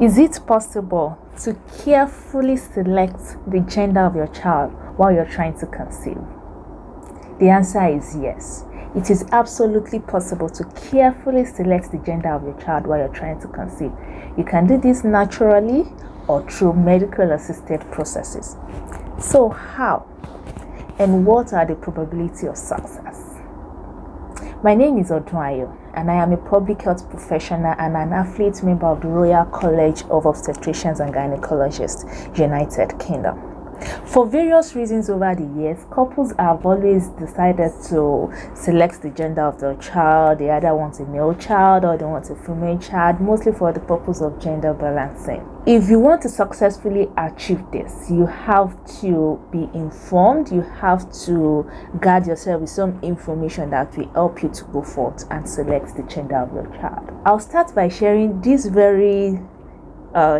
Is it possible to carefully select the gender of your child while you're trying to conceive? The answer is yes. It is absolutely possible to carefully select the gender of your child while you're trying to conceive. You can do this naturally or through medical assisted processes. So how and what are the probability of success? My name is Odunayo, and I am a public health professional and an affiliate member of the Royal College of Obstetricians and Gynecologists, United Kingdom. For various reasons over the years, couples have always decided to select the gender of their child. They either want a male child or they want a female child, mostly for the purpose of gender balancing. If you want to successfully achieve this, you have to be informed. You have to guard yourself with some information that will help you to go forth and select the gender of your child. I'll start by sharing this very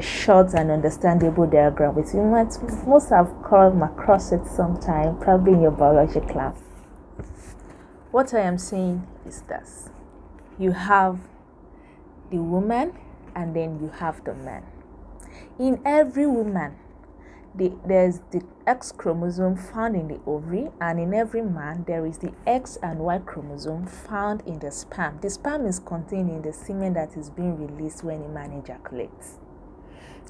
short and understandable diagram with you. Most have come across it sometime, probably in your biology class. What I am saying is this: you have the woman and then you have the man. In every woman, there's the X chromosome found in the ovary, and in every man there is the X and Y chromosome found in the sperm. The sperm is contained in the semen that is being released when a man ejaculates.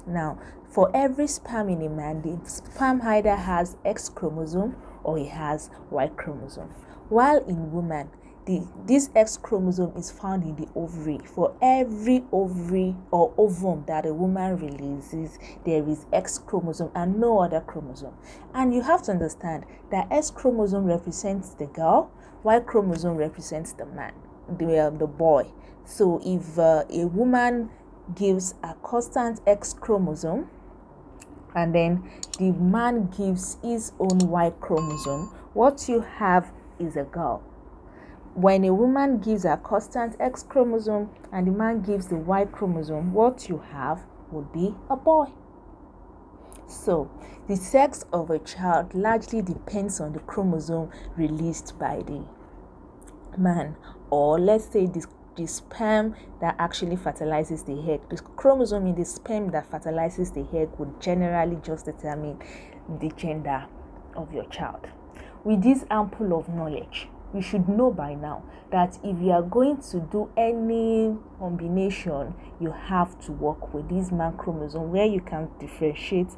Now, for every sperm in a man, the sperm either has X chromosome or it has Y chromosome. While in women, this X chromosome is found in the ovary. For every ovary or ovum that a woman releases, there is X chromosome and no other chromosome. And you have to understand that X chromosome represents the girl, Y chromosome represents the man, the boy. So if a woman gives a constant X chromosome and then the man gives his own Y chromosome, what you have is a girl. When a woman gives a constant X chromosome and the man gives the Y chromosome, what you have would be a boy. So the sex of a child largely depends on the chromosome released by the man, or let's say the sperm that actually fertilizes the egg. The chromosome in the sperm that fertilizes the egg would generally just determine the gender of your child. With this ample of knowledge, you should know by now that if you are going to do any combination, you have to work with this man chromosome where you can differentiate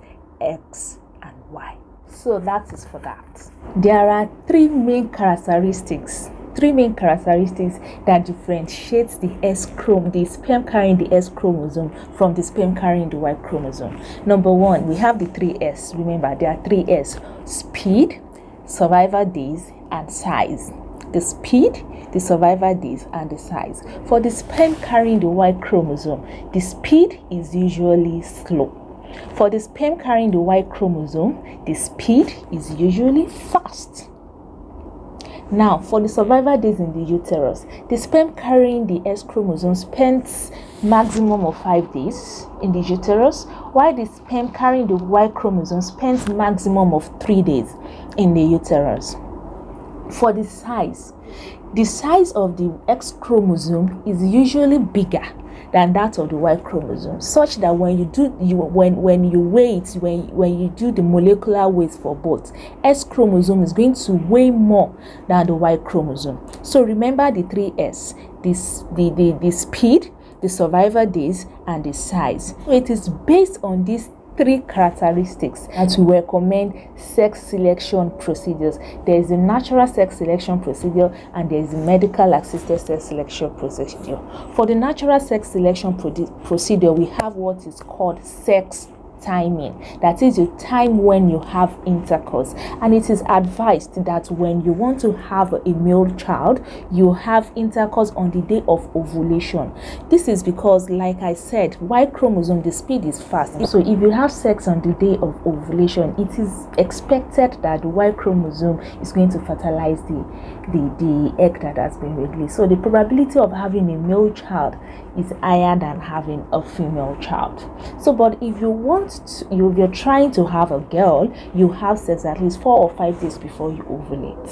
X and Y. So that is for that. There are three main characteristics that differentiates the sperm carrying the S chromosome from the sperm carrying the Y chromosome. Number one, we have the 3S. Remember, there are 3S: speed, survival days, and size. The speed, the survival days, and the size. For the sperm carrying the Y chromosome, the speed is usually slow. For the sperm carrying the Y chromosome, the speed is usually fast. Now, for the survival days in the uterus, the sperm carrying the S chromosome spends maximum of 5 days in the uterus, while the sperm carrying the Y chromosome spends maximum of 3 days in the uterus. For the size of the X chromosome is usually bigger than that of the Y chromosome, such that when you do the molecular weight for both, S chromosome is going to weigh more than the Y chromosome. So remember the 3S: the speed, the survival days, and the size. So it is based on these three characteristics that we recommend sex selection procedures. There is a natural sex selection procedure and there is a medical assisted sex selection procedure. For the natural sex selection procedure, we have what is called sex timing. That is your time when you have intercourse, and it is advised that when you want to have a male child, you have intercourse on the day of ovulation. This is because, like I said, Y chromosome, the speed is fast. So if you have sex on the day of ovulation, it is expected that the Y chromosome is going to fertilize the egg that has been released. So the probability of having a male child is higher than having a female child. So, but if you're trying to have a girl, you have sex at least 4 or 5 days before you ovulate.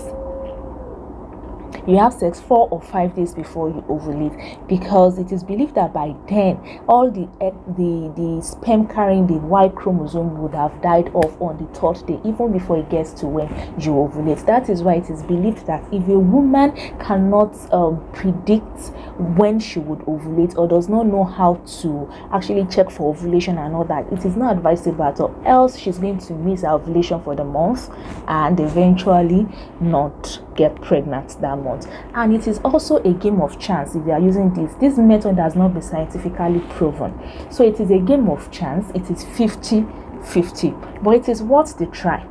you have sex 4 or 5 days before you ovulate, because it is believed that by then all the sperm carrying the Y chromosome would have died off on the 3rd day, even before it gets to when you ovulate. That is why it is believed that if a woman cannot predict when she would ovulate, or does not know how to actually check for ovulation and all that, it is not advisable at all, else she's going to miss her ovulation for the month and eventually not get pregnant that month. And it is also a game of chance. If you are using this method has not been scientifically proven, so it is a game of chance. It is 50-50, but it is worth the try,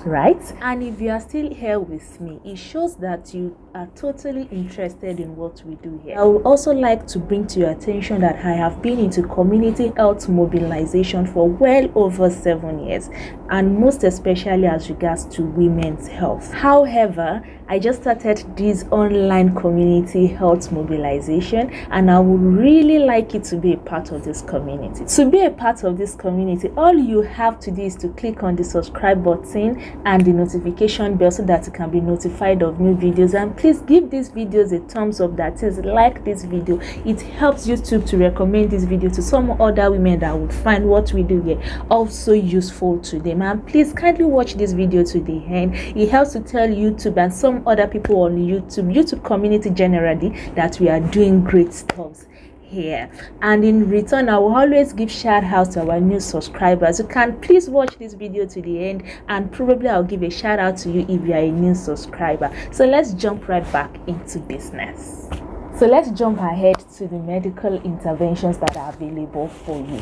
right? And if you are still here with me, it shows that you are totally interested in what we do here. I would also like to bring to your attention that I have been into community health mobilization for well over 7 years, and most especially as regards to women's health. However, I just started this online community health mobilization, and I would really like you to be a part of this community. To be a part of this community, all you have to do is to click on the subscribe button and the notification bell so that you can be notified of new videos. And please give these videos a thumbs up, that is, like this video. It helps YouTube to recommend this video to some other women that would find what we do here also useful to them. And please kindly watch this video to the end. It helps to tell YouTube and some other people on YouTube community generally, that we are doing great stuff here. And in return, I will always give shout outs to our new subscribers. You can please watch this video to the end, and probably I'll give a shout out to you if you are a new subscriber. So let's jump right back into business. So let's jump ahead to the medical interventions that are available for you.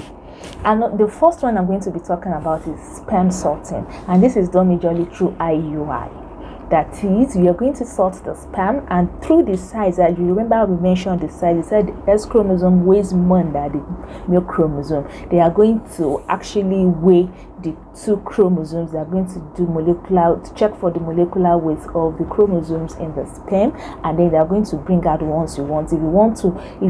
And the first one I'm going to be talking about is sperm sorting, and this is done majorly through IUI. That is, we are going to sort the sperm, and through the size, as you remember we mentioned the size, we said the S chromosome weighs more than the male chromosome. They are going to actually weigh the 2 chromosomes. They are going to do to check for the molecular weight of the chromosomes in the sperm, and then they are going to bring out ones you want. If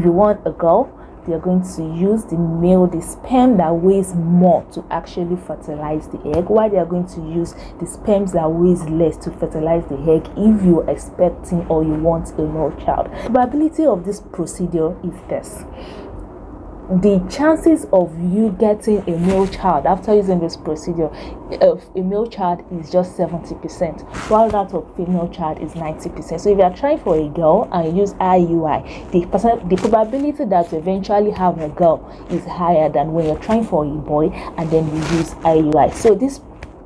you want a girl, they are going to use the sperm that weighs more to actually fertilize the egg, while they are going to use the sperms that weighs less to fertilize the egg if you're expecting or you want a male child. The probability of this procedure is this: the chances of you getting a male child after using this procedure of a male child is just 70%, while that of female child is 90%. So if you are trying for a girl and use IUI, the probability that you eventually have a girl is higher than when you're trying for a boy and then you use IUI. So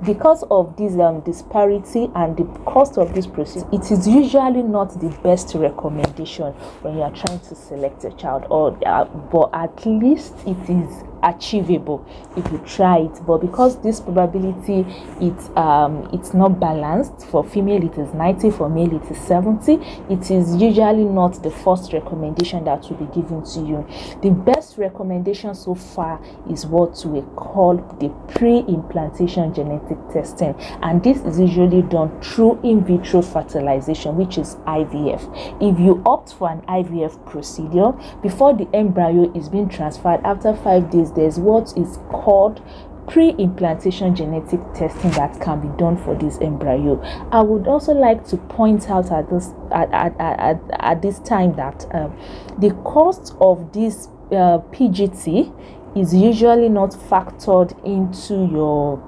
because of this disparity and the cost of this procedure, it is usually not the best recommendation when you are trying to select a child, but at least it is achievable if you try it. But because this probability it's not balanced, for female it is 90, for male it is 70, it is usually not the first recommendation that will be given to you. The best recommendation so far is what we call the pre-implantation genetic testing, and this is usually done through in vitro fertilization, which is IVF. If you opt for an IVF procedure, before the embryo is being transferred, after 5 days, there's what is called pre-implantation genetic testing that can be done for this embryo. I would also like to point out at this time that the cost of this PGT is usually not factored into your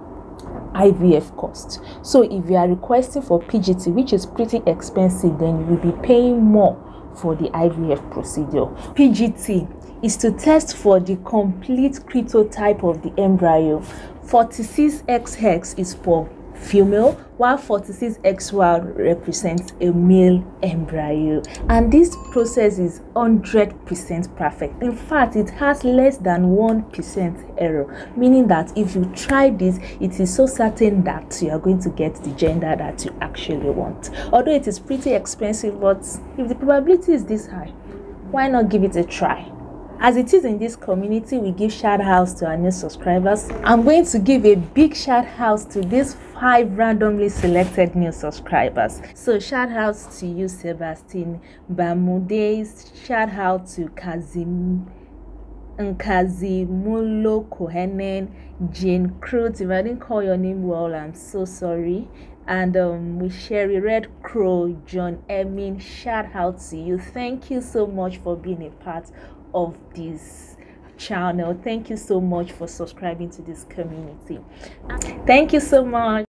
IVF cost. So if you are requesting for PGT, which is pretty expensive, then you will be paying more for the IVF procedure. PGT is to test for the complete cryptotype of the embryo. 46XX is for female, while 46XY represents a male embryo, and this process is 100% perfect. In fact, it has less than 1% error, meaning that if you try this, it is so certain that you are going to get the gender that you actually want. Although it is pretty expensive, but if the probability is this high, why not give it a try? As it is in this community, we give shout outs to our new subscribers. I'm going to give a big shout outs to these 5 randomly selected new subscribers. So shout outs to you, Sebastian Bamudes. Shout out to Nkazimulo Kohenen, Jane Cruz. If I didn't call your name well, I'm so sorry. and with Sherry Red Crow, John Emin. Shout out to you. Thank you so much for being a part of this channel. Thank you so much for subscribing to this community. Thank you so much.